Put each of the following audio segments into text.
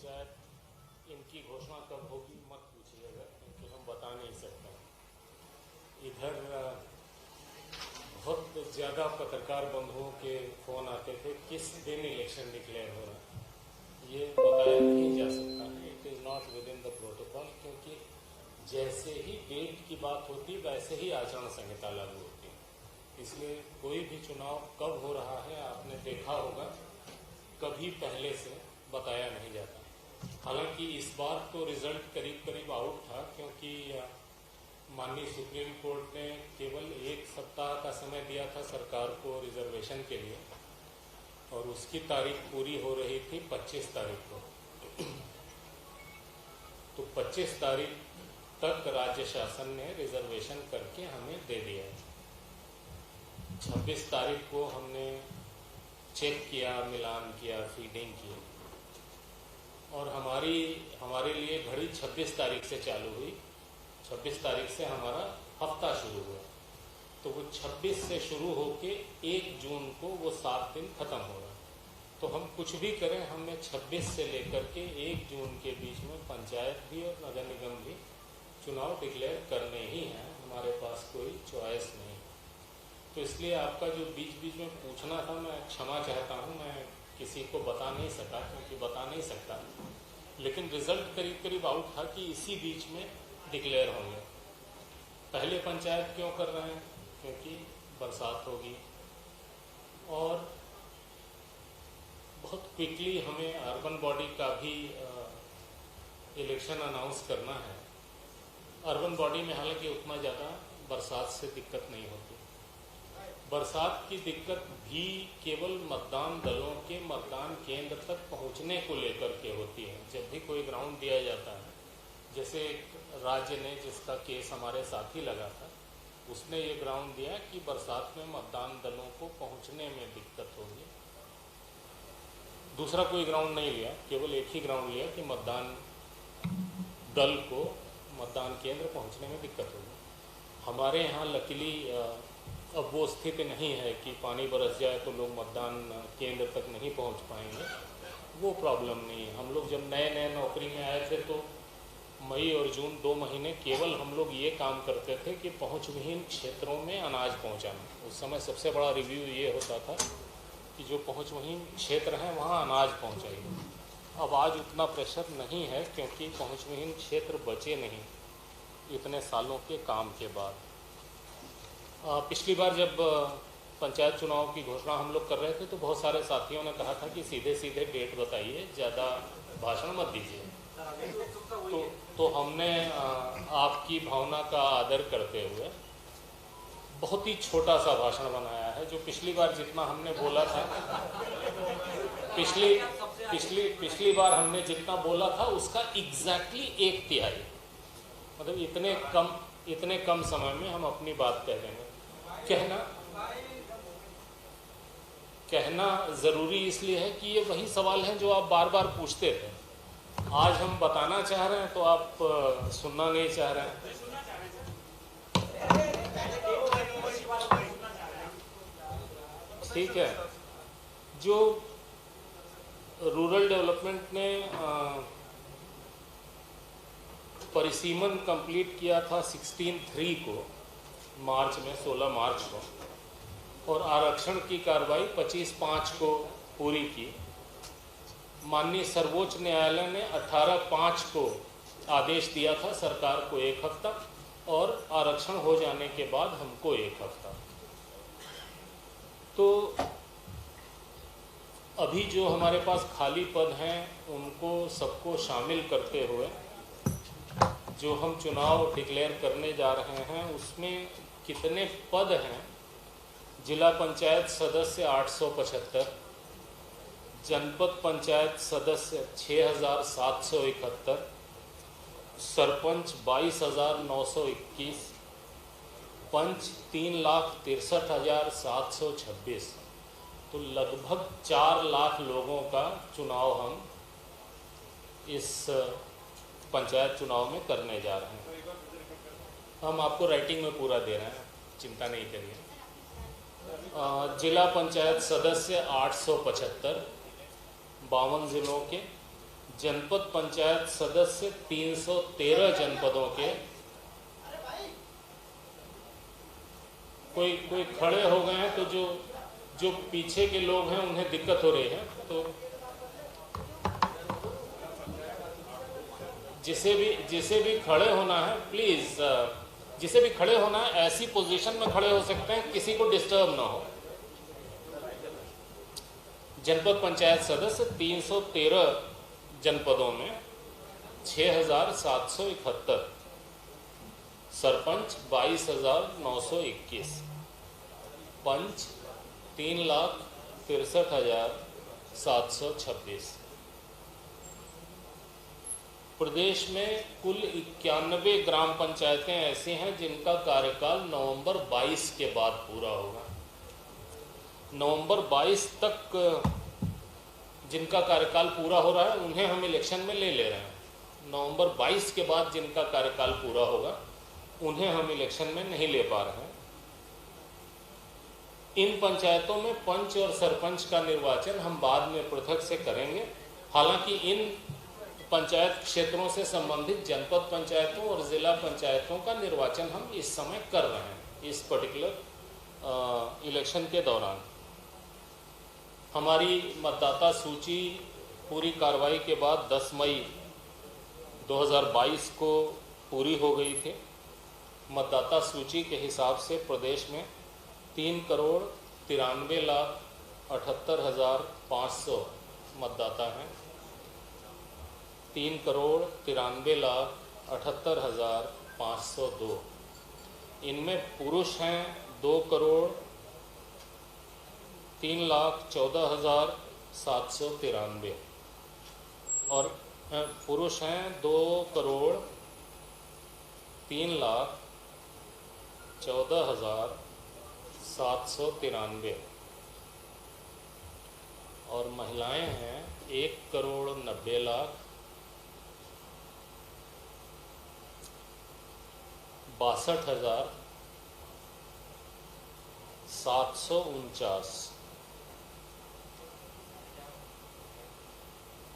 पंचायत इनकी घोषणा कब होगी मत पूछिएगा, क्योंकि हम बता नहीं सकते। इधर बहुत ज़्यादा पत्रकार बंधुओं के फ़ोन आते थे किस दिन इलेक्शन डिक्लेयर हो रहा है। ये बताया नहीं जा सकता है, it is not with in the protocol, क्योंकि जैसे ही डेट की बात होती वैसे ही आचरण संहिता लागू होती है। इसलिए कोई भी चुनाव कब हो रहा है आपने देखा होगा, कभी पहले से बताया नहीं जाता। हालांकि इस बार तो रिजल्ट करीब करीब आउट था, क्योंकि माननीय सुप्रीम कोर्ट ने केवल 1 सप्ताह का समय दिया था सरकार को रिजर्वेशन के लिए, और उसकी तारीख पूरी हो रही थी 25 तारीख को। तो 25 तारीख तक राज्य शासन ने रिजर्वेशन करके हमें दे दिया है। 26 तारीख को हमने चेक किया, मिलान किया, फीडिंग की, और हमारे लिए घड़ी 26 तारीख से चालू हुई। 26 तारीख से हमारा हफ्ता शुरू हुआ, तो वो 26 से शुरू होके 1 जून को वो 7 दिन खत्म हो रहा। तो हम कुछ भी करें, हमें 26 से लेकर के 1 जून के बीच में पंचायत भी और नगर निगम भी चुनाव डिक्लेयर करने ही हैं। हमारे पास कोई चॉइस नहीं। तो इसलिए आपका जो बीच बीच में पूछना था, मैं क्षमा चाहता हूँ, मैं किसी को बता नहीं सका, क्योंकि बता नहीं सकता। लेकिन रिजल्ट करीब करीब आउट था कि इसी बीच में डिक्लेयर होंगे। पहले पंचायत क्यों कर रहे हैं? क्योंकि बरसात होगी और बहुत क्विकली हमें अर्बन बॉडी का भी इलेक्शन अनाउंस करना है। अर्बन बॉडी में हालांकि उतना ज़्यादा बरसात से दिक्कत नहीं होती। बरसात की दिक्कत भी केवल मतदान दलों के मतदान केंद्र तक पहुंचने को लेकर के होती है। जब भी कोई ग्राउंड दिया जाता है, जैसे एक राज्य ने जिसका केस हमारे साथ ही लगा था, उसने ये ग्राउंड दिया कि बरसात में मतदान दलों को पहुंचने में दिक्कत होगी। दूसरा कोई ग्राउंड नहीं लिया, केवल एक ही ग्राउंड लिया कि मतदान दल को मतदान केंद्र पहुंचने में दिक्कत होगी। हमारे यहाँ लकीली अब वो स्थिति नहीं है कि पानी बरस जाए तो लोग मतदान केंद्र तक नहीं पहुंच पाएंगे, वो प्रॉब्लम नहीं है। हम लोग जब नए नए नौकरी में आए थे तो मई और जून 2 महीने केवल हम लोग ये काम करते थे कि पहुंचविहीन क्षेत्रों में अनाज पहुंचाना। उस समय सबसे बड़ा रिव्यू ये होता था कि जो पहुंचविहीन क्षेत्र हैं वहाँ अनाज पहुँचाइए। अब आज उतना प्रेशर नहीं है, क्योंकि पहुंचविहीन क्षेत्र बचे नहीं इतने सालों के काम के बाद। पिछली बार जब पंचायत चुनाव की घोषणा हम लोग कर रहे थे तो बहुत सारे साथियों ने कहा था कि सीधे सीधे डेट बताइए, ज़्यादा भाषण मत दीजिए। तो हमने आपकी भावना का आदर करते हुए बहुत ही छोटा सा भाषण बनाया है। जो पिछली बार जितना हमने बोला था, पिछली बार हमने जितना बोला था उसका एग्जैक्टली 1/3, मतलब इतने कम समय में हम अपनी बात कह देंगे। कहना ज़रूरी इसलिए है कि ये वही सवाल हैं जो आप बार बार पूछते थे। आज हम बताना चाह रहे हैं तो आप सुनना नहीं चाह रहे हैं। ठीक है, जो रूरल डेवलपमेंट ने परिसीमन कंप्लीट किया था 16/3 को, मार्च में 16 मार्च को, और आरक्षण की कार्रवाई 25/5 को पूरी की। माननीय सर्वोच्च न्यायालय ने 18/5 को आदेश दिया था सरकार को 1 हफ्ता, और आरक्षण हो जाने के बाद हमको 1 हफ्ता। तो अभी जो हमारे पास खाली पद हैं उनको सबको शामिल करते हुए जो हम चुनाव डिक्लेयर करने जा रहे हैं उसमें कितने पद हैं। जिला पंचायत सदस्य 875, जनपद पंचायत सदस्य 6771, सरपंच 22,921, पंच 3,63,726। तो लगभग 4 लाख लोगों का चुनाव हम इस पंचायत चुनाव में करने जा रहे हैं। हम आपको राइटिंग में पूरा दे रहे हैं, चिंता नहीं करिए। जिला पंचायत सदस्य 875, 52 जिलों के, जनपद पंचायत सदस्य 313 जनपदों के। कोई खड़े हो गए हैं, तो जो पीछे के लोग हैं उन्हें दिक्कत हो रही है, तो जिसे भी खड़े होना है प्लीज़, जिसे भी खड़े होना है ऐसी पोजीशन में खड़े हो सकते हैं किसी को डिस्टर्ब ना हो। जनपद पंचायत सदस्य 313 जनपदों में 6,771, सरपंच 22,921, पंच 3,63,726। प्रदेश में कुल 91 ग्राम पंचायतें ऐसी हैं जिनका कार्यकाल नवंबर 22 के बाद पूरा होगा। नवंबर 22 तक जिनका कार्यकाल पूरा हो रहा है उन्हें हम इलेक्शन में ले रहे हैं। नवंबर 22 के बाद जिनका कार्यकाल पूरा होगा उन्हें हम इलेक्शन में नहीं ले पा रहे हैं। इन पंचायतों में पंच और सरपंच का निर्वाचन हम बाद में पृथक से करेंगे। हालांकि इन पंचायत क्षेत्रों से संबंधित जनपद पंचायतों और जिला पंचायतों का निर्वाचन हम इस समय कर रहे हैं। इस पर्टिकुलर इलेक्शन के दौरान हमारी मतदाता सूची पूरी कार्रवाई के बाद 10 मई 2022 को पूरी हो गई थी। मतदाता सूची के हिसाब से प्रदेश में 3,93,78,500 मतदाता हैं। 3,93,78,502। इनमें पुरुष हैं 2,03,14,793 और पुरुष हैं 2,03,14,793 और महिलाएं हैं 1,62,749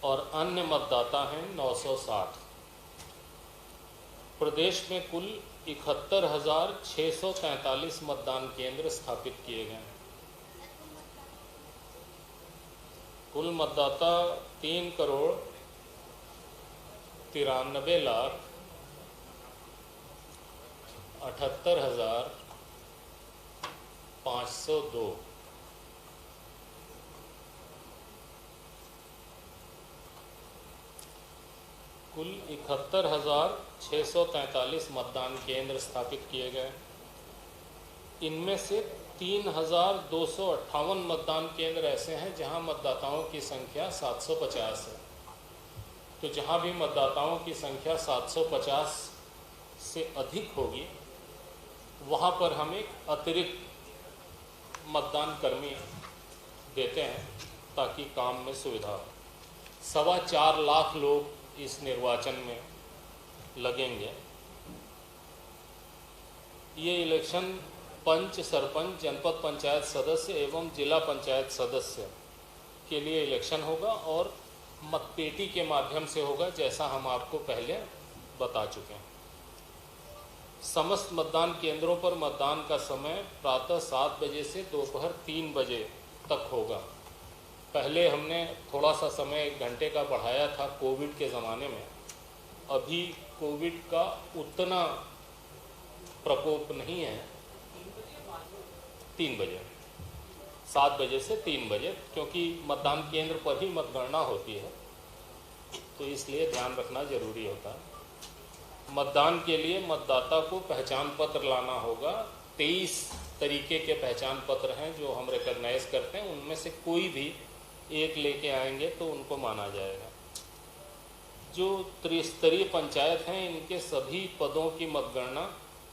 और अन्य मतदाता हैं 960। प्रदेश में कुल 71,643 मतदान केंद्र स्थापित किए गए। कुल मतदाता 3,93,78,502। कुल 71,643 मतदान केंद्र स्थापित किए गए। इनमें से 3,258 मतदान केंद्र ऐसे हैं जहां मतदाताओं की संख्या 750 है। तो जहां भी मतदाताओं की संख्या 750 से अधिक होगी वहां पर हम एक अतिरिक्त मतदान कर्मी देते हैं ताकि काम में सुविधा हो। 4.25 लाख लोग इस निर्वाचन में लगेंगे। ये इलेक्शन पंच, सरपंच, जनपद पंचायत सदस्य एवं जिला पंचायत सदस्य के लिए इलेक्शन होगा और मतपेटी के माध्यम से होगा, जैसा हम आपको पहले बता चुके हैं। समस्त मतदान केंद्रों पर मतदान का समय प्रातः 7 बजे से दोपहर 3 बजे तक होगा। पहले हमने थोड़ा सा समय 1 घंटे का बढ़ाया था कोविड के ज़माने में। अभी कोविड का उतना प्रकोप नहीं है। 3 बजे, 7 बजे से 3 बजे, क्योंकि मतदान केंद्र पर ही मतगणना होती है, तो इसलिए ध्यान रखना जरूरी होता है। मतदान के लिए मतदाता को पहचान पत्र लाना होगा। 23 तरीके के पहचान पत्र हैं जो हम रिकॉग्नाइज करते हैं। उनमें से कोई भी एक लेके आएंगे तो उनको माना जाएगा। जो त्रिस्तरीय पंचायत हैं इनके सभी पदों की मतगणना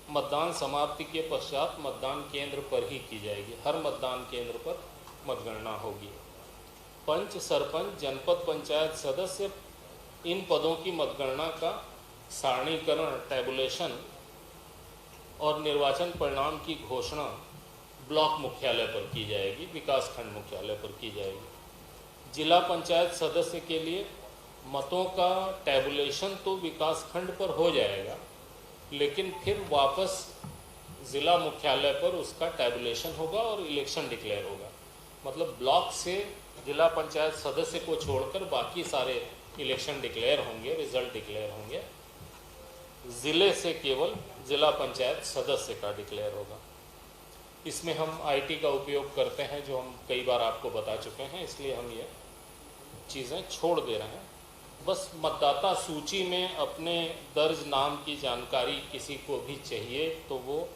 मतदान समाप्ति के पश्चात मतदान केंद्र पर ही की जाएगी। हर मतदान केंद्र पर मतगणना होगी। पंच, सरपंच, जनपद पंचायत सदस्य, इन पदों की मतगणना का सारणीकरण, टैबुलेशन और निर्वाचन परिणाम की घोषणा ब्लॉक मुख्यालय पर की जाएगी, विकासखंड मुख्यालय पर की जाएगी। जिला पंचायत सदस्य के लिए मतों का टैबुलेशन तो विकास खंड पर हो जाएगा, लेकिन फिर वापस ज़िला मुख्यालय पर उसका टैबुलेशन होगा और इलेक्शन डिक्लेयर होगा। मतलब ब्लॉक से जिला पंचायत सदस्य को छोड़कर बाकी सारे इलेक्शन डिक्लेयर होंगे, रिजल्ट डिक्लेयर होंगे। ज़िले से केवल जिला पंचायत सदस्य का डिक्लेयर होगा। इसमें हम आईटी का उपयोग करते हैं, जो हम कई बार आपको बता चुके हैं, इसलिए हम ये चीज़ें छोड़ दे रहे हैं। बस मतदाता सूची में अपने दर्ज नाम की जानकारी किसी को भी चाहिए तो वो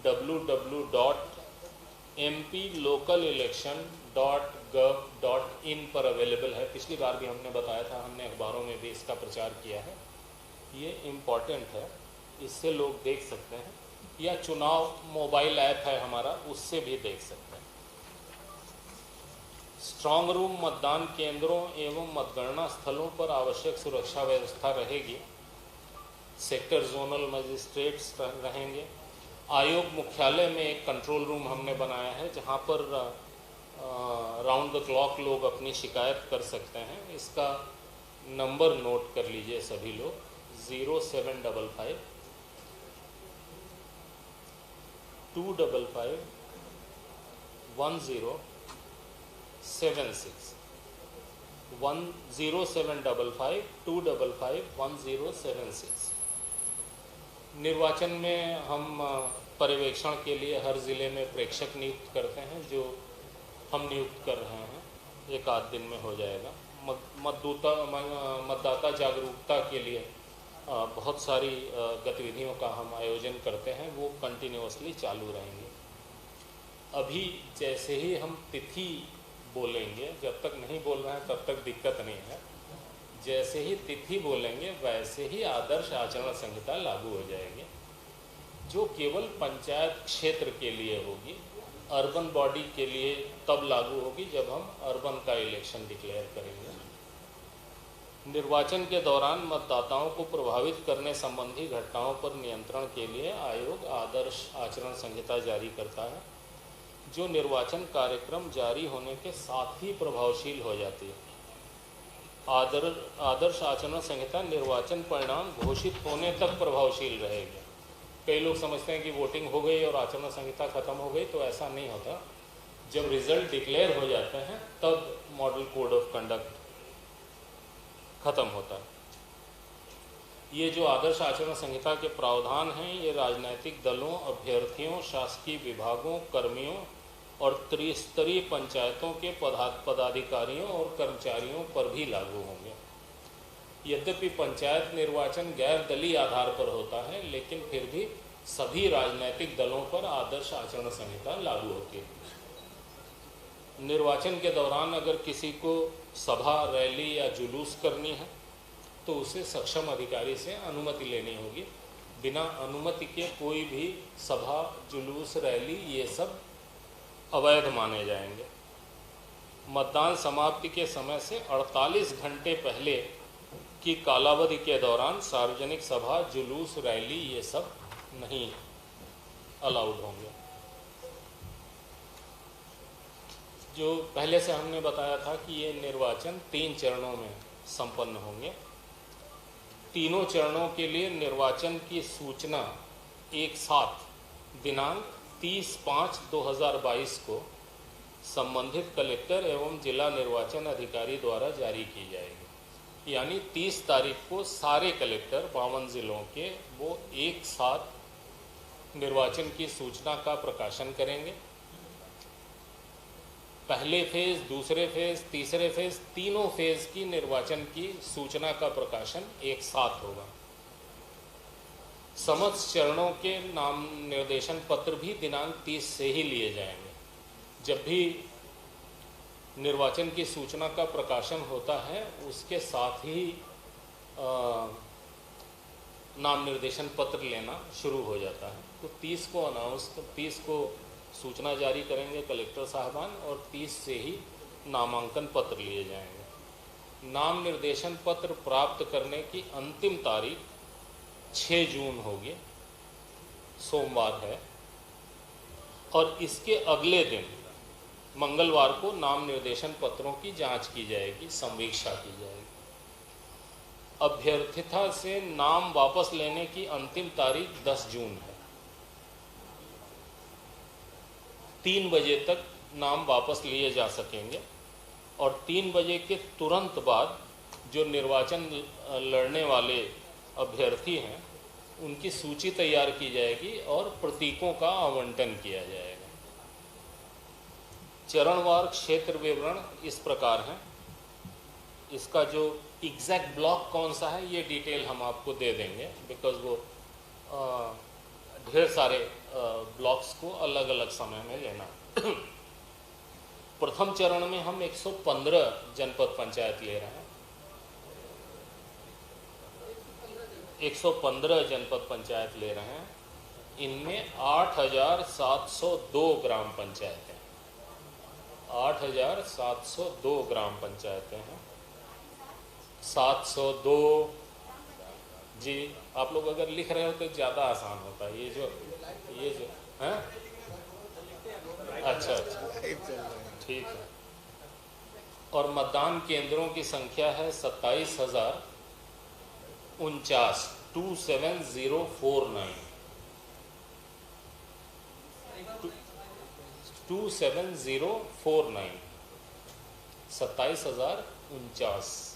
www.mplocalelection.gov.in पर अवेलेबल है। पिछली बार भी हमने बताया था, हमने अखबारों में भी इसका प्रचार किया है। ये इम्पॉर्टेंट है, इससे लोग देख सकते हैं, या चुनाव मोबाइल ऐप है हमारा, उससे भी देख सकते हैं। स्ट्रांग रूम मतदान केंद्रों एवं मतगणना स्थलों पर आवश्यक सुरक्षा व्यवस्था रहेगी। सेक्टर जोनल मजिस्ट्रेट्स रहेंगे। आयोग मुख्यालय में एक कंट्रोल रूम हमने बनाया है, जहां पर राउंड द क्लॉक लोग अपनी शिकायत कर सकते हैं। इसका नंबर नोट कर लीजिए सभी लोग, 0755 255 1076 0755 255 1076। निर्वाचन में हम पर्यवेक्षण के लिए हर ज़िले में प्रेक्षक नियुक्त करते हैं, जो हम नियुक्त कर रहे हैं, एक आध दिन में हो जाएगा। मतदाता जागरूकता के लिए बहुत सारी गतिविधियों का हम आयोजन करते हैं, वो कंटिन्यूअसली चालू रहेंगी। अभी जैसे ही हम तिथि बोलेंगे, जब तक नहीं बोल रहे हैं तब तक दिक्कत नहीं है, जैसे ही तिथि बोलेंगे वैसे ही आदर्श आचरण संहिता लागू हो जाएगी, जो केवल पंचायत क्षेत्र के लिए होगी। अर्बन बॉडी के लिए तब लागू होगी जब हम अर्बन का इलेक्शन डिक्लेयर करेंगे। निर्वाचन के दौरान मतदाताओं को प्रभावित करने संबंधी घटनाओं पर नियंत्रण के लिए आयोग आदर्श आचरण संहिता जारी करता है, जो निर्वाचन कार्यक्रम जारी होने के साथ ही प्रभावशील हो जाती है। आदर्श आचरण संहिता निर्वाचन परिणाम घोषित होने तक प्रभावशील रहेगी। कई लोग समझते हैं कि वोटिंग हो गई और आचरण संहिता खत्म हो गई, तो ऐसा नहीं होता। जब रिजल्ट डिक्लेयर हो जाते हैं तब मॉडल कोड ऑफ कंडक्ट खत्म होता है। ये जो आदर्श आचरण संहिता के प्रावधान हैं, ये राजनीतिक दलों, अभ्यर्थियों, शासकीय विभागों, कर्मियों और त्रिस्तरीय पंचायतों के पदाधिकारियों और कर्मचारियों पर भी लागू होंगे। यद्यपि पंचायत निर्वाचन गैर दलीय आधार पर होता है, लेकिन फिर भी सभी राजनीतिक दलों पर आदर्श आचरण संहिता लागू होती है। निर्वाचन के दौरान अगर किसी को सभा, रैली या जुलूस करनी है तो उसे सक्षम अधिकारी से अनुमति लेनी होगी। बिना अनुमति के कोई भी सभा, जुलूस, रैली ये सब अवैध माने जाएंगे। मतदान समाप्ति के समय से 48 घंटे पहले की कालावधि के दौरान सार्वजनिक सभा, जुलूस, रैली ये सब नहीं अलाउड होंगे। जो पहले से हमने बताया था कि ये निर्वाचन 3 चरणों में संपन्न होंगे। तीनों चरणों के लिए निर्वाचन की सूचना एक साथ दिनांक 30/5/2022 को संबंधित कलेक्टर एवं जिला निर्वाचन अधिकारी द्वारा जारी की जाएगी। यानी 30 तारीख को सारे कलेक्टर 52 जिलों के वो एक साथ निर्वाचन की सूचना का प्रकाशन करेंगे। पहले फेज, दूसरे फेज, तीसरे फेज, तीनों फेज की निर्वाचन की सूचना का प्रकाशन एक साथ होगा। समस्त चरणों के नाम निर्देशन पत्र भी दिनांक 30 से ही लिए जाएंगे। जब भी निर्वाचन की सूचना का प्रकाशन होता है, उसके साथ ही नाम निर्देशन पत्र लेना शुरू हो जाता है। तो 30 को सूचना जारी करेंगे कलेक्टर साहबान, और 30 से ही नामांकन पत्र लिए जाएंगे। नाम निर्देशन पत्र प्राप्त करने की अंतिम तारीख 6 जून होगी, सोमवार है, और इसके अगले दिन मंगलवार को नाम निर्देशन पत्रों की जांच की जाएगी, संवीक्षा की जाएगी। अभ्यर्थिता से नाम वापस लेने की अंतिम तारीख 10 जून है। 3 बजे तक नाम वापस लिए जा सकेंगे और 3 बजे के तुरंत बाद जो निर्वाचन लड़ने वाले अभ्यर्थी हैं उनकी सूची तैयार की जाएगी और प्रतीकों का आवंटन किया जाएगा। चरणवार क्षेत्र विवरण इस प्रकार है। इसका जो एग्जैक्ट ब्लॉक कौन सा है ये डिटेल हम आपको दे देंगे, बिकॉज वो ढेर सारे ब्लॉक्स को अलग अलग समय में लेना। प्रथम चरण में हम 115 जनपद पंचायत ले रहे हैं। 115 जनपद पंचायत ले रहे हैं। इनमें 8,702 ग्राम पंचायतें 8,702 ग्राम पंचायतें हैं। 702 जी, आप लोग अगर लिख रहे हो तो ज़्यादा आसान होता है। ये जो हैं, अच्छा ठीक है। और मतदान केंद्रों की संख्या है 27,049, 27049 27049 27,049।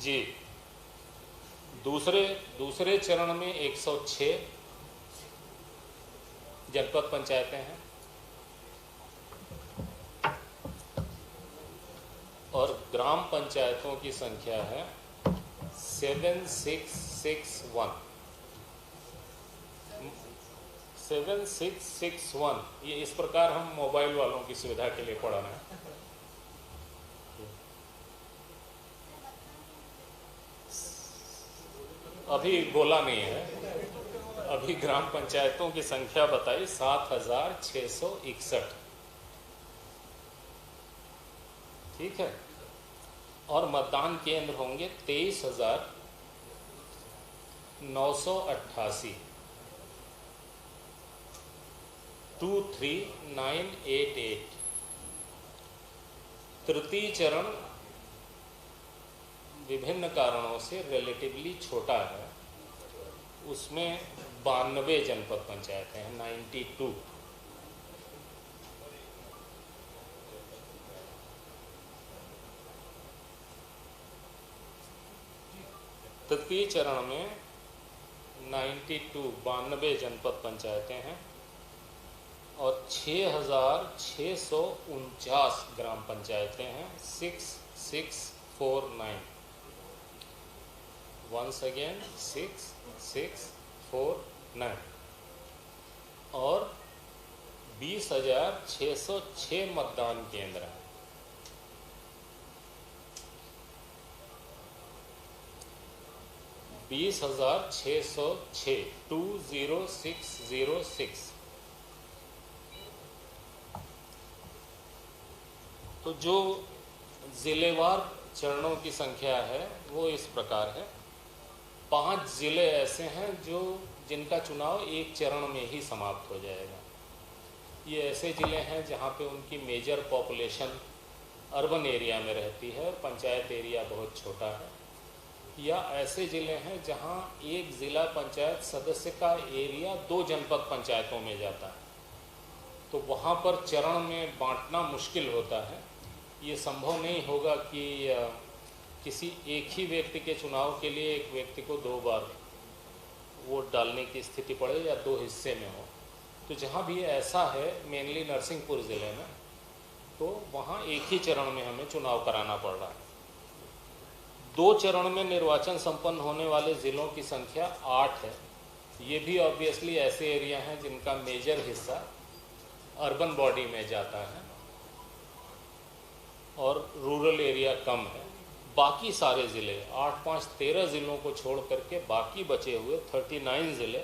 जी, दूसरे चरण में 106 जनपद पंचायतें हैं और ग्राम पंचायतों की संख्या है 7661। ये इस प्रकार हम मोबाइल वालों की सुविधा के लिए पढ़ा रहे हैं। अभी बोला नहीं है, अभी ग्राम पंचायतों की संख्या बताई 7,661। ठीक है। और मतदान केंद्र होंगे 23,988, 23988। तृतीय चरण विभिन्न कारणों से रिलेटिवली छोटा है। उसमें 92 जनपद पंचायतें हैं, 92। तृतीय चरण में 92 जनपद पंचायतें हैं और 6,649 ग्राम पंचायतें हैं, 6649। वंस अगेन 6649 और 20,606 मतदान केंद्र हैं। बीस 20,606 तो जो जिलेवार चरणों की संख्या है वो इस प्रकार है। 5 जिले ऐसे हैं जिनका चुनाव एक चरण में ही समाप्त हो जाएगा। ये ऐसे जिले हैं जहाँ पे उनकी मेजर पॉपुलेशन अर्बन एरिया में रहती है और पंचायत एरिया बहुत छोटा है, या ऐसे जिले हैं जहाँ एक ज़िला पंचायत सदस्य का एरिया 2 जनपद पंचायतों में जाता है, तो वहाँ पर चरण में बांटना मुश्किल होता है। ये संभव नहीं होगा कि किसी एक ही व्यक्ति के चुनाव के लिए एक व्यक्ति को 2 बार वोट डालने की स्थिति पड़े या 2 हिस्से में हो। तो जहाँ भी ऐसा है, मेनली नरसिंहपुर ज़िले में, तो वहाँ एक ही चरण में हमें चुनाव कराना पड़ रहा है। 2 चरण में निर्वाचन संपन्न होने वाले ज़िलों की संख्या 8 है। ये भी ऑब्वियसली ऐसे एरिया हैं जिनका मेजर हिस्सा अर्बन बॉडी में जाता है और रूरल एरिया कम है। बाकी सारे ज़िले 8, 5, 13 ज़िलों को छोड़ करके बाकी बचे हुए 39 ज़िले,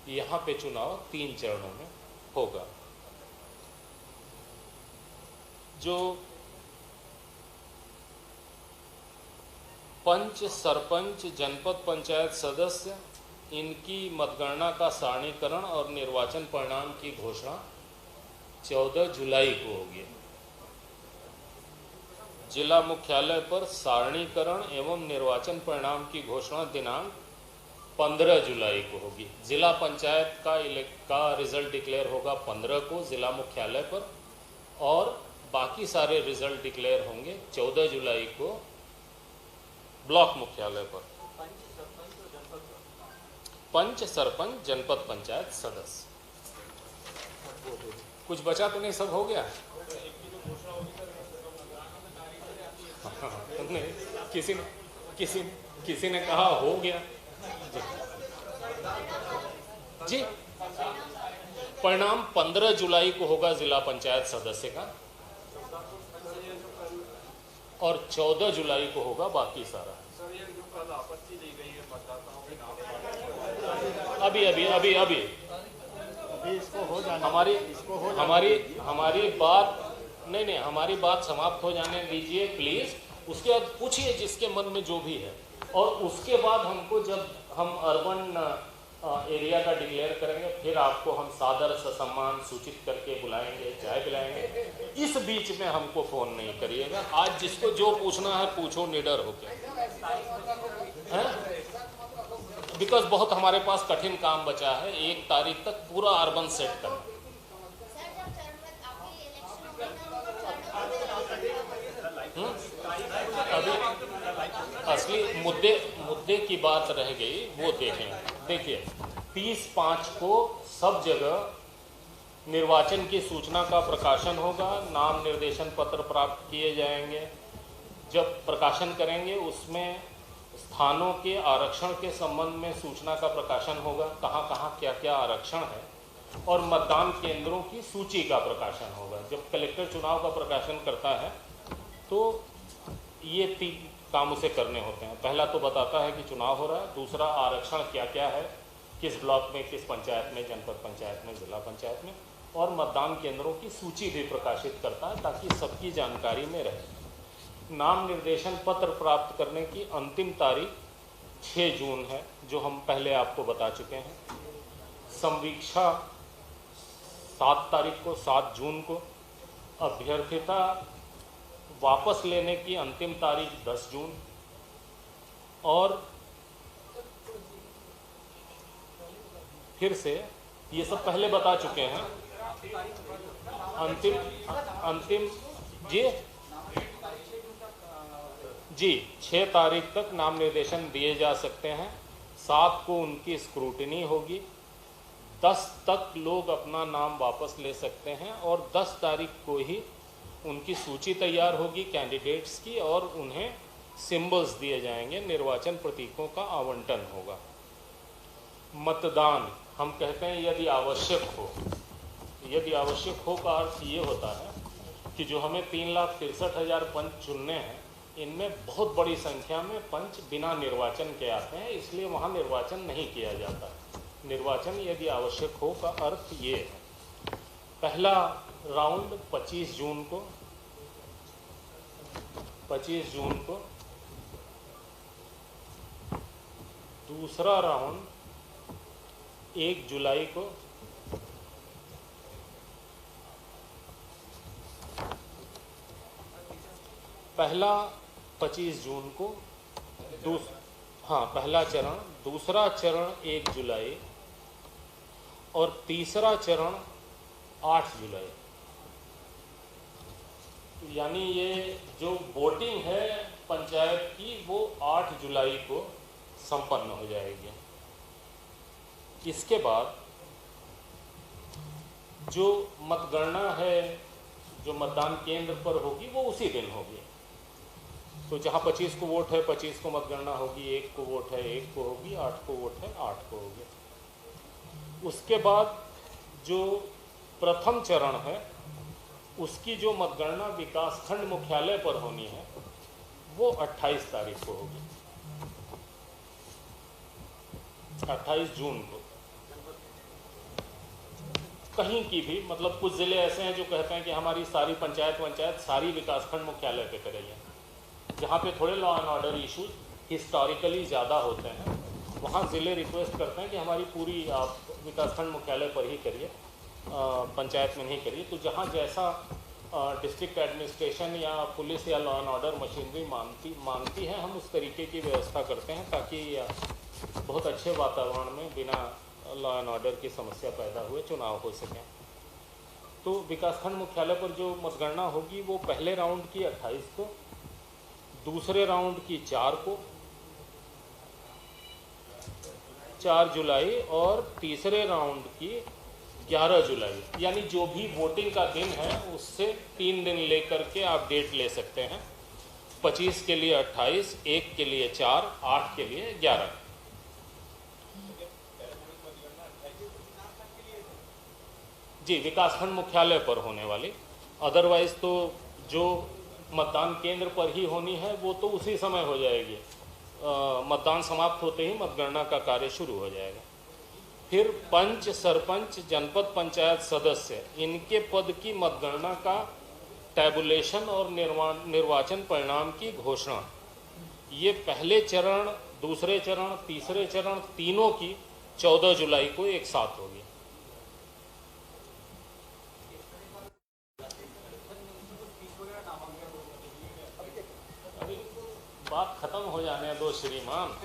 यहाँ पे चुनाव 3 चरणों में होगा। जो पंच, सरपंच, जनपद पंचायत सदस्य, इनकी मतगणना का सारणीकरण और निर्वाचन परिणाम की घोषणा 14 जुलाई को होगी। जिला मुख्यालय पर सारणीकरण एवं निर्वाचन परिणाम की घोषणा दिनांक 15 जुलाई को होगी। जिला पंचायत का रिजल्ट डिक्लेयर होगा 15 को जिला मुख्यालय पर, और बाकी सारे रिजल्ट डिक्लेयर होंगे 14 जुलाई को ब्लॉक मुख्यालय पर। पंच, सरपंच, जनपद पंचायत सदस्य। कुछ बचा तो नहीं, सब हो गया? नहीं, किसी ने कहा हो गया जी। परिणाम 15 जुलाई को होगा जिला पंचायत सदस्य का, और 14 जुलाई को होगा बाकी सारा। अभी इसको हो जाने हमारी बात नहीं, हमारी बात समाप्त हो जाने दीजिए प्लीज। उसके बाद पूछिए जिसके मन में जो भी है, और उसके बाद हमको, जब हम अर्बन एरिया का डिक्लेयर करेंगे, फिर आपको हम सादर सम्मान सूचित करके बुलाएंगे, चाय पिलाएंगे। इस बीच में हमको फोन नहीं करिएगा। आज जिसको जो पूछना है पूछो, निडर होके, बिकॉज बहुत हमारे पास कठिन काम बचा है। 1 तारीख तक पूरा अर्बन सेट करना। अभी असली मुद्दे की बात रह गई, वो देखें। देखिए 30/5 को सब जगह निर्वाचन की सूचना का प्रकाशन होगा, नाम निर्देशन पत्र प्राप्त किए जाएंगे। जब प्रकाशन करेंगे उसमें स्थानों के आरक्षण के संबंध में सूचना का प्रकाशन होगा, कहाँ कहाँ क्या क्या आरक्षण है, और मतदान केंद्रों की सूची का प्रकाशन होगा। जब कलेक्टर चुनाव का प्रकाशन करता है तो ये 3 काम उसे करने होते हैं। पहला तो बताता है कि चुनाव हो रहा है, दूसरा आरक्षण क्या क्या है, किस ब्लॉक में, किस पंचायत में, जनपद पंचायत में, जिला पंचायत में, और मतदान केंद्रों की सूची भी प्रकाशित करता है ताकि सबकी जानकारी में रहे। नाम निर्देशन पत्र प्राप्त करने की अंतिम तारीख 6 जून है, जो हम पहले आपको बता चुके हैं। संवीक्षा 7 तारीख को, 7 जून को। अभ्यर्थिता वापस लेने की अंतिम तारीख 10 जून, और फिर से ये सब पहले बता चुके हैं। अंतिम जी 6 तारीख तक नाम निर्देशन दिए जा सकते हैं। 7 को उनकी स्क्रूटिनी होगी। 10 तक लोग अपना नाम वापस ले सकते हैं, और 10 तारीख को ही उनकी सूची तैयार होगी कैंडिडेट्स की, और उन्हें सिंबल्स दिए जाएंगे, निर्वाचन प्रतीकों का आवंटन होगा। मतदान हम कहते हैं यदि आवश्यक हो। यदि आवश्यक हो का अर्थ ये होता है कि जो हमें 3,63,000 पंच चुनने हैं, इनमें बहुत बड़ी संख्या में पंच बिना निर्वाचन के आते हैं, इसलिए वहाँ निर्वाचन नहीं किया जाता। निर्वाचन यदि आवश्यक हो का अर्थ ये है। पहला राउंड 25 जून को, 25 जून को। दूसरा राउंड 1 जुलाई को। पहला 25 जून को, पहला चरण। दूसरा चरण 1 जुलाई, और तीसरा चरण 8 जुलाई। यानी ये जो वोटिंग है पंचायत की, वो 8 जुलाई को संपन्न हो जाएगी। इसके बाद जो मतगणना है, जो मतदान केंद्र पर होगी, वो उसी दिन होगी। तो जहाँ 25 को वोट है 25 को मतगणना होगी, 1 को वोट है 1 को होगी, 8 को वोट है 8 को होगी। उसके बाद जो प्रथम चरण है, उसकी जो मतगणना विकासखंड मुख्यालय पर होनी है, वो 28 तारीख को होगी, 28 जून को। कहीं की भी, मतलब कुछ ज़िले ऐसे हैं जो कहते हैं कि हमारी सारी पंचायत सारी विकासखंड मुख्यालय पे करेंगे। जहाँ पे थोड़े law and order issues historically ज़्यादा होते हैं, वहाँ ज़िले रिक्वेस्ट करते हैं कि हमारी पूरी आप विकासखंड मुख्यालय पर ही करिए, पंचायत में नहीं करिए। तो जहाँ जैसा डिस्ट्रिक्ट एडमिनिस्ट्रेशन या पुलिस या लॉ एंड ऑर्डर मशीनरी मांगती है, हम उस तरीके की व्यवस्था करते हैं ताकि बहुत अच्छे वातावरण में बिना लॉ एंड ऑर्डर की समस्या पैदा हुए चुनाव हो सकें। तो विकासखंड मुख्यालय पर जो मतगणना होगी वो पहले राउंड की 28 को, दूसरे राउंड की 4 को, 4 जुलाई और तीसरे राउंड की 11 जुलाई, यानी जो भी वोटिंग का दिन है उससे 3 दिन लेकर के आप डेट ले सकते हैं। 25 के लिए 28, 1 के लिए 4, 8 के लिए 11। जी, विकासखंड मुख्यालय पर होने वाली, अदरवाइज तो जो मतदान केंद्र पर ही होनी है वो तो उसी समय हो जाएगी। मतदान समाप्त होते ही मतगणना का कार्य शुरू हो जाएगा। फिर पंच, सरपंच, जनपद पंचायत सदस्य, इनके पद की मतगणना का टैबुलेशन और निर्वाचन परिणाम की घोषणा, ये पहले चरण, दूसरे चरण, तीसरे चरण तीनों की 14 जुलाई को एक साथ होगी। अभी बात खत्म हो जाने दो श्रीमान,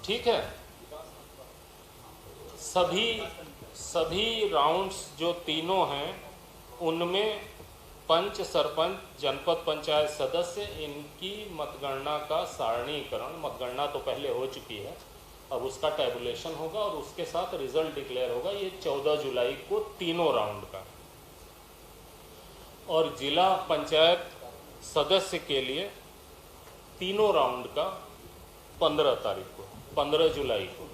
ठीक है। सभी राउंड्स जो तीनों हैं उनमें पंच, सरपंच, जनपद पंचायत सदस्य, इनकी मतगणना का सारणीकरण, मतगणना तो पहले हो चुकी है, अब उसका टैबुलेशन होगा और उसके साथ रिजल्ट डिक्लेयर होगा। ये 14 जुलाई को तीनों राउंड का। और जिला पंचायत सदस्य के लिए तीनों राउंड का 15 तारीख को, 15 जुलाई को,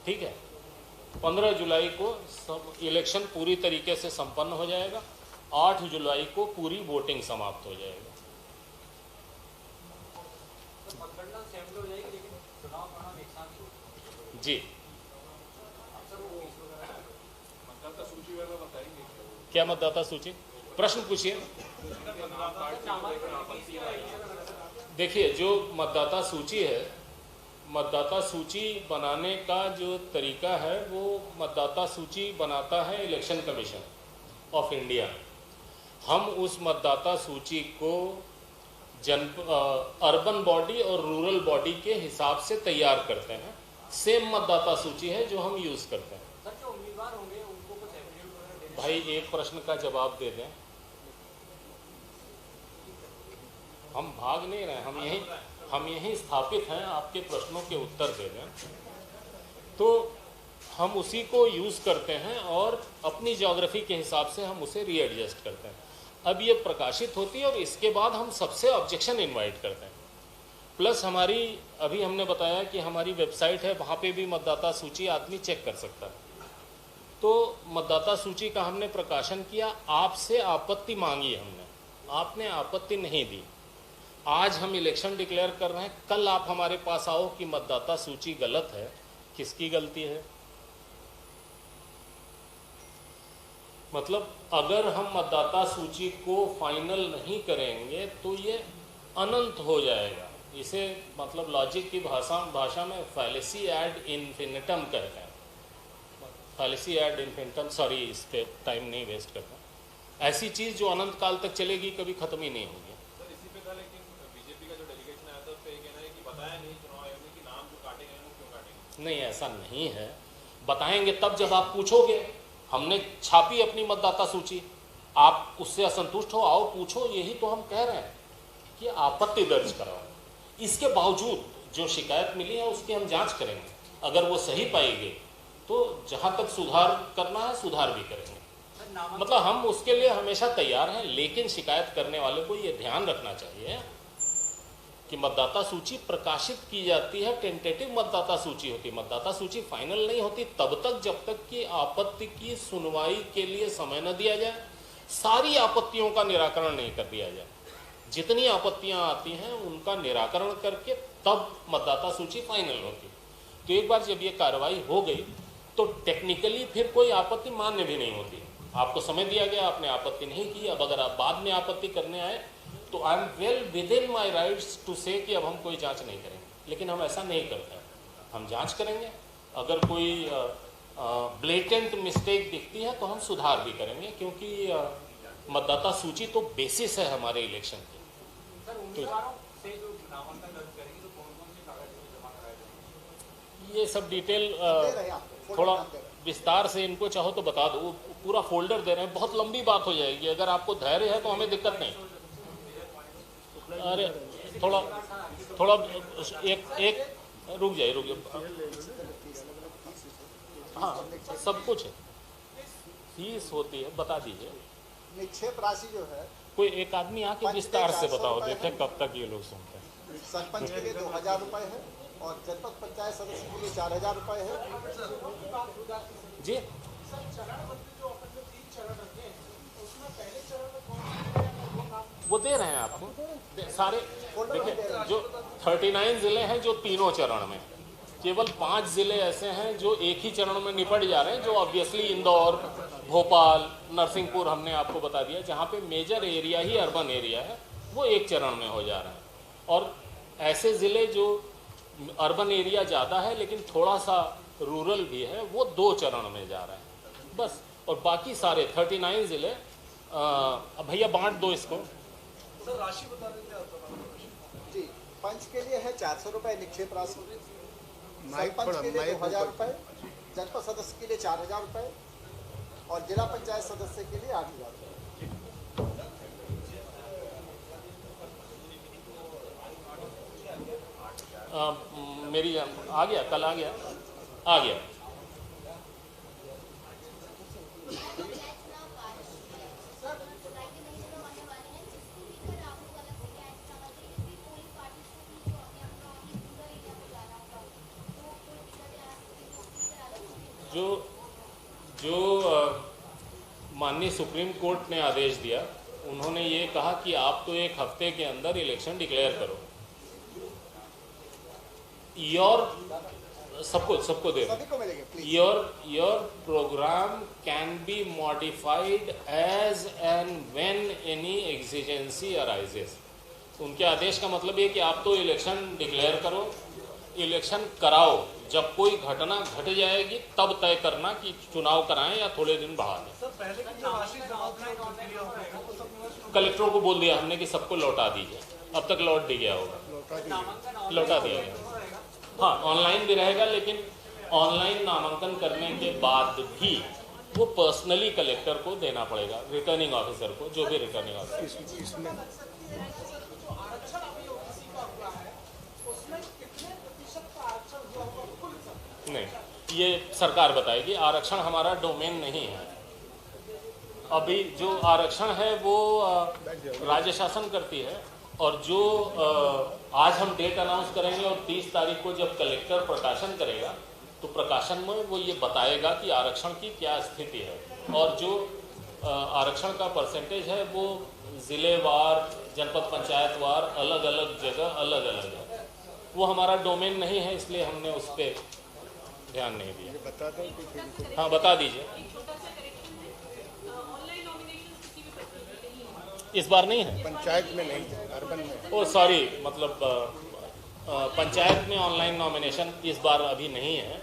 ठीक है। 15 जुलाई को सब इलेक्शन पूरी तरीके से संपन्न हो जाएगा। 8 जुलाई को पूरी वोटिंग समाप्त हो जाएगा। मतगणना सेम हो जाएगी लेकिन चुनाव परिणाम एक साथ ही होगा। जी, मतदाता सूची वगैरह बताएंगे क्या? मतदाता सूची, प्रश्न पूछिए। देखिए, जो मतदाता सूची है, मतदाता सूची बनाने का जो तरीका है वो मतदाता सूची बनाता है इलेक्शन कमीशन ऑफ इंडिया। हम उस मतदाता सूची को अर्बन बॉडी और रूरल बॉडी के हिसाब से तैयार करते हैं। सेम मतदाता सूची है जो हम यूज करते हैं। सर, जो उम्मीदवार होंगे उनको कुछ एफिडेविट, भाई एक प्रश्न का जवाब दे दें। हम भाग नहीं रहे, हम यहीं स्थापित हैं, आपके प्रश्नों के उत्तर दे दें। तो हम उसी को यूज़ करते हैं और अपनी ज्योग्राफी के हिसाब से हम उसे रीएडजस्ट करते हैं। अब ये प्रकाशित होती है और इसके बाद हम सबसे ऑब्जेक्शन इनवाइट करते हैं। प्लस हमारी, अभी हमने बताया कि हमारी वेबसाइट है, वहाँ पे भी मतदाता सूची आदमी चेक कर सकता है। तो मतदाता सूची का हमने प्रकाशन किया, आपसे आपत्ति मांगी हमने, आपने आपत्ति नहीं दी। आज हम इलेक्शन डिक्लेयर कर रहे हैं, कल आप हमारे पास आओ कि मतदाता सूची गलत है। किसकी गलती है? मतलब अगर हम मतदाता सूची को फाइनल नहीं करेंगे तो ये अनंत हो जाएगा। इसे मतलब लॉजिक की भाषा में फैलेसी एड इन्फिनिटम कहते हैं। फैलेसी एड इन्फिनिटम, सॉरी, इस पे टाइम नहीं वेस्ट करता। ऐसी चीज़ जो अनंत काल तक चलेगी, कभी खत्म ही नहीं होगी। नहीं, ऐसा नहीं है। बताएंगे तब जब आप पूछोगे। हमने छापी अपनी मतदाता सूची, आप उससे असंतुष्ट हो, आओ पूछो। यही तो हम कह रहे हैं कि आपत्ति दर्ज कराओ। इसके बावजूद जो शिकायत मिली है उसकी हम जांच करेंगे। अगर वो सही पाई गई तो जहां तक सुधार करना है सुधार भी करेंगे। मतलब हम उसके लिए हमेशा तैयार हैं। लेकिन शिकायत करने वाले को ये ध्यान रखना चाहिए कि मतदाता सूची प्रकाशित की जाती है, टेंटेटिव मतदाता सूची होती है। मतदाता सूची फाइनल नहीं होती तब तक जब तक कि आपत्ति की सुनवाई के लिए समय न दिया जाए, सारी आपत्तियों का निराकरण नहीं कर दिया जाए। जितनी आपत्तियां आती हैं उनका निराकरण करके तब मतदाता सूची फाइनल होती है। तो एक बार जब ये कार्रवाई हो गई तो टेक्निकली फिर कोई आपत्ति मान्य भी नहीं होती। आपको समय दिया गया, आपने आपत्ति नहीं की। अब अगर आप बाद में आपत्ति करने आए तो I am well within my rights to say कि अब हम कोई जांच नहीं करेंगे। लेकिन हम ऐसा नहीं करते हैं, हम जांच करेंगे। अगर कोई ब्लेटेंट मिस्टेक दिखती है तो हम सुधार भी करेंगे, क्योंकि मतदाता सूची तो बेसिस है हमारे इलेक्शन की। ये सब डिटेल थोड़ा विस्तार से इनको चाहो तो बता दो, पूरा फोल्डर दे रहे हैं, बहुत लंबी बात हो जाएगी। अगर आपको धैर्य है तो हमें दिक्कत नहीं। अरे थोड़ा एक रुक जाइए। हाँ सब कुछ है, फीस होती है, बता दीजिए। निक्षेप राशि जो है, कोई एक आदमी आके विस्तार से बताओ, देखे कब तक ये लोग सुनते हैं। सरपंच के लिए 2000 रुपए है और जनपद पंचायत सदस्य के लिए 4000 रुपए है जी। वो दे रहे हैं आपको सारे। देखिए जो 39 जिले हैं जो तीनों चरण में, केवल 5 जिले ऐसे हैं जो एक ही चरण में निपट जा रहे हैं, जो ऑब्वियसली इंदौर, भोपाल, नरसिंहपुर हमने आपको बता दिया, जहाँ पे मेजर एरिया ही अर्बन एरिया है, वो एक चरण में हो जा रहे हैं। और ऐसे ज़िले जो अर्बन एरिया ज़्यादा है लेकिन थोड़ा सा रूरल भी है, वो 2 चरण में जा रहे हैं बस। और बाकी सारे 39 ज़िले भैया बांट दो इसको। सर राशि बता देंगे जी। पंच के लिए है 400 रुपए निक्षेप राशि, सरपंच के लिए 2000 रुपए, जनपद सदस्य के लिए 4000 रुपए और जिला पंचायत सदस्य के लिए 8000 रुपए। मेरी आ गया, कल आ गया। जो माननीय सुप्रीम कोर्ट ने आदेश दिया, उन्होंने ये कहा कि आप तो 1 हफ्ते के अंदर इलेक्शन डिक्लेयर करो। सबको they your program can be modified as and when any exigency arises. उनके आदेश का मतलब ये कि आप तो इलेक्शन डिक्लेयर करो, इलेक्शन कराओ, जब कोई घटना घट जाएगी तब तय करना कि चुनाव कराएं या थोड़े दिन बढ़ा दें। कलेक्टरों को बोल दिया हमने कि सबको लौटा दीजिए, अब तक लौट भी गया होगा, लौटा दिया गया। हाँ ऑनलाइन भी रहेगा, लेकिन ऑनलाइन नामांकन करने के बाद भी वो पर्सनली कलेक्टर को देना पड़ेगा, रिटर्निंग ऑफिसर को, जो भी रिटर्निंग ऑफिसर। नहीं, ये सरकार बताएगी, आरक्षण हमारा डोमेन नहीं है। अभी जो आरक्षण है वो राज्य शासन करती है, और जो आज हम डेट अनाउंस करेंगे और 30 तारीख को जब कलेक्टर प्रकाशन करेगा तो प्रकाशन में वो ये बताएगा कि आरक्षण की क्या स्थिति है, और जो आरक्षण का परसेंटेज है वो ज़िलेवार, जनपद पंचायत वार, अलग अलग जगह अलग अलग है। वो हमारा डोमेन नहीं है, इसलिए हमने उस पर ध्यान नहीं दिया। हाँ बता दीजिए। इस बार नहीं है, पंचायत में नहीं, अर्बन में। ओ सॉरी, मतलब पंचायत में ऑनलाइन नॉमिनेशन इस बार अभी नहीं है,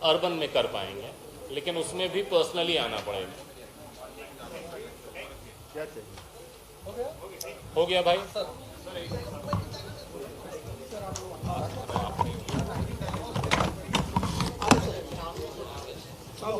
अर्बन में कर पाएंगे, लेकिन उसमें भी पर्सनली आना पड़ेगा। क्या चाहिए? हो गया भाई। चलो।